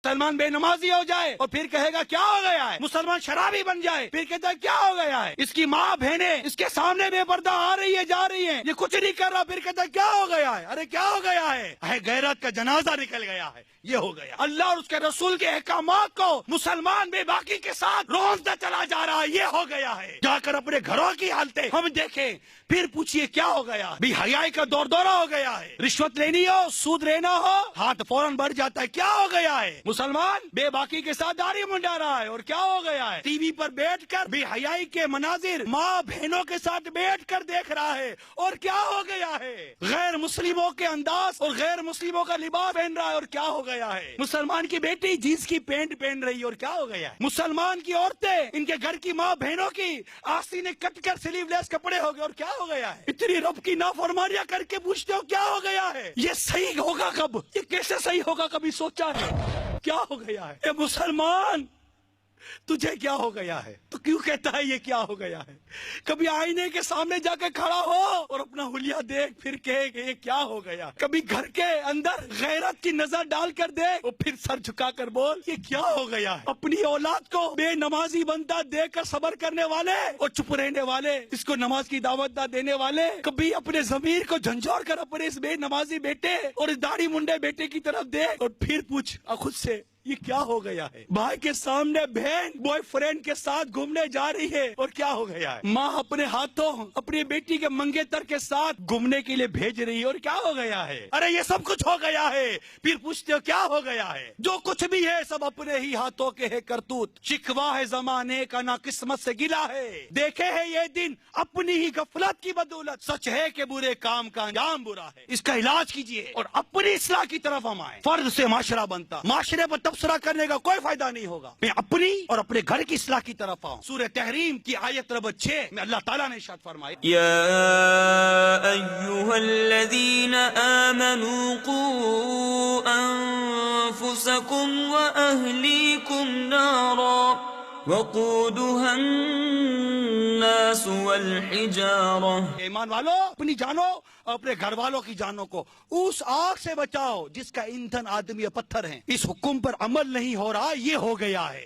مسلمان بے نمازی ہو جائے اور پھر کہے گا کیا ہو گیا ہے، مسلمان شرابی بن جائے پھر کہتا ہے کیا ہو گیا ہے، اس کی ماں بہنیں اس کے سامنے بے پردہ آ رہی ہے جا رہی ہیں، یہ کچھ نہیں کر رہا پھر کہتا ہے کیا ہو گیا ہے، ارے کیا ہو گیا ہے غیرت کا جنازہ نکل گیا ہے، یہ ہو گیا۔ اللہ اور اس کے رسول کے احکامات کو مسلمان بے باکی کے ساتھ روزتا چلا جا رہا ہے، یہ ہو گیا ہے۔ جا کر اپنے گھروں کی حالتیں ہم دیکھیں پھر پوچھئے کیا ہو گیا، بے حیائی کا دور دورہ ہو گیا ہے، رشوت لینی ہو سود لینا ہو ہاتھ فوراً بڑھ جاتا ہے، کیا ہو گیا ہے، مسلمان بے باکی کے ساتھ داڑھی منڈا رہا ہے اور کیا ہو گیا ہے، ٹی وی پر بیٹھ کر بے حیائی کے مناظر ماں بہنوں کے ساتھ بیٹھ کر دیکھ رہا ہے اور کیا ہو گیا ہے، غیر مسلموں کے انداز اور غیر مسلموں کا لباس پہن رہا ہے اور کیا ہو گیا ہے، مسلمان کی بیٹی جینس کی پینٹ پہن رہی ہے اور کیا ہو گیا ہے، مسلمان کی عورتیں ان کے گھر کی ماں بہنوں کی آستینیں کٹ کر سلیو لیس کپڑے ہو گئے اور کیا ہو گیا ہے، اتنی رب کی نافرمانیاں کر کے پوچھتے ہو کیا ہو گیا ہے، یہ صحیح ہوگا کب، یہ کیسے صحیح ہوگا کبھی سوچا ہے، کیا ہو گیا ہے، اے مسلمان تجھے کیا ہو گیا ہے، تو کیوں کہتا ہے یہ کیا ہو گیا ہے، کبھی آئینے کے سامنے جا کے کھڑا ہو اور اپنا حلیہ دیکھ پھر کہے کہ یہ کیا ہو گیا، کبھی گھر کے اندر غیرت کی نظر ڈال کر دیکھ اور پھر سر جھکا کر بول یہ کیا ہو گیا ہے، اپنی اولاد کو بے نمازی بنتا دیکھ کر صبر کرنے والے اور چپ رہنے والے، اس کو نماز کی دعوت نہ دینے والے، کبھی اپنے ضمیر کو جھنجھوڑ کر اپنے اس بے نمازی بیٹے اور اس داڑھی منڈے بیٹے کی طرف دیکھ اور پھر پوچھ خود سے یہ کیا ہو گیا ہے، بھائی کے سامنے بہن بوائے فرینڈ کے ساتھ گھومنے جا رہی ہے اور کیا ہو گیا ہے، ماں اپنے ہاتھوں اپنی بیٹی کے منگیتر کے ساتھ گھومنے کے لیے بھیج رہی ہے اور کیا ہو گیا ہے، ارے یہ سب کچھ ہو گیا ہے، پھر پوچھتے ہو کیا ہو گیا ہے، جو کچھ بھی ہے سب اپنے ہی ہاتھوں کے ہے کرتوت، شکوہ ہے زمانے کا نا قسمت سے گلا ہے، دیکھے ہے یہ دن اپنی ہی غفلت کی بدولت، سچ ہے کہ برے کام کا انجام برا ہے، اس کا علاج کیجئے اور اپنی اصلاح کی طرف ہم آئیں، فرض سے معاشرہ بنتا، معاشرے پر تبصرہ کرنے کا کوئی فائدہ نہیں ہوگا، میں اپنی اور اپنے گھر کی اصلاح کی طرف آؤں۔ سورہ تحریم کی آیت نمبر 6 میں اللہ تعالیٰ نے ارشاد فرمایا يا أيها الذين آمنوا قوا أنفسكم وأهليكم نارا وقودها الناس والحجارة ایمان والو اپنی جانوں اور اپنے گھر والوں کی جانوں کو اس آگ سے بچاؤ جس کا ایندھن آدمی اور پتھر ہیں، اس حکم پر عمل نہیں ہو رہا، یہ ہو گیا ہے۔